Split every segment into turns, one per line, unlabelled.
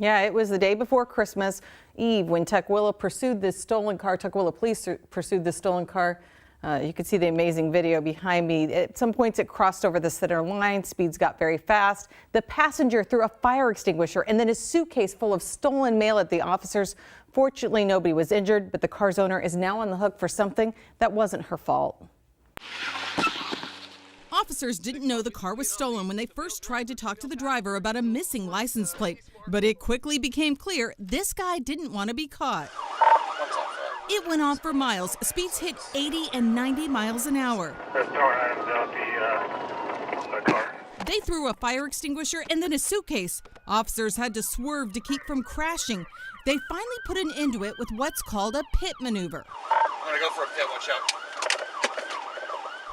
Yeah, it was the day before Christmas Eve when Tukwila pursued this stolen car. Tukwila police pursued this stolen car. You can see the amazing video behind me. At some points it crossed over the center line. Speeds got very fast. The passenger threw a fire extinguisher and then a suitcase full of stolen mail at the officers. Fortunately, nobody was injured, but the car's owner is now on the hook for something that wasn't her fault.
Officers didn't know the car was stolen when they first tried to talk to the driver about a missing license plate. But it quickly became clear this guy didn't want to be caught. It went on for miles. Speeds hit 80 and 90 miles an hour. They threw a fire extinguisher and then a suitcase. Officers had to swerve to keep from crashing. They finally put an end to it with what's called a pit maneuver.
I'm gonna go for a pit, watch out.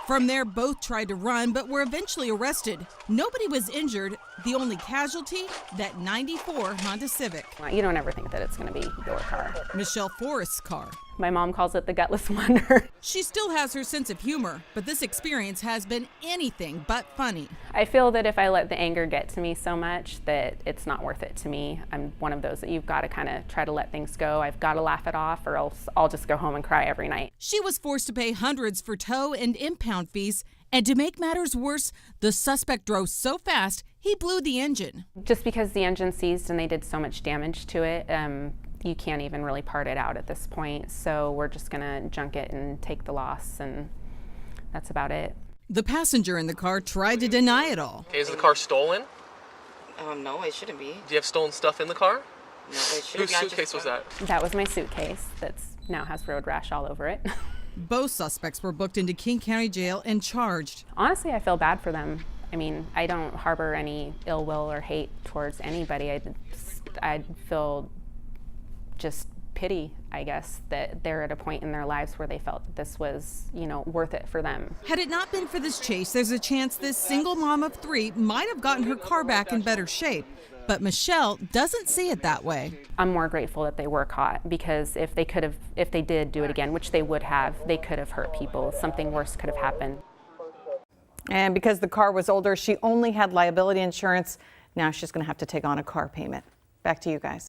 From there, both tried to run, but were eventually arrested. Nobody was injured. The only casualty, that 94 Honda Civic.
You don't ever think that it's going to be your car.
Michelle Forrest's car.
My mom calls it the gutless wonder.
She still has her sense of humor, but this experience has been anything but funny.
I feel that if I let the anger get to me so much that it's not worth it to me. I'm one of those that you've got to kind of try to let things go. I've got to laugh it off or else I'll just go home and cry every night.
She was forced to pay hundreds for tow and impound fees. And to make matters worse, the suspect drove so fast, he blew the engine.
Just because the engine seized and they did so much damage to it, you can't even really part it out at this point. So we're just gonna junk it and take the loss, and that's about it.
The passenger in the car tried to deny it all.
Okay, is the car stolen?
No, it shouldn't be.
Do you have stolen stuff in the car?
No, it shouldn't
Whose
be.
suitcase was that?
That was my suitcase that's now has road rash all over it.
Both suspects were booked into King County Jail and charged.
Honestly, I feel bad for them. I mean, I don't harbor any ill will or hate towards anybody. I feel just pity, I guess, that they're at a point in their lives where they felt this was, worth it for them.
Had it not been for this chase, there's a chance this single mom of three might have gotten her car back in better shape. But Michelle doesn't see it that way.
I'm more grateful that they were caught, because if they did do it again, which they would have, they could have hurt people. Something worse could have happened.
And because the car was older, she only had liability insurance. Now she's going to have to take on a car payment. Back to you guys.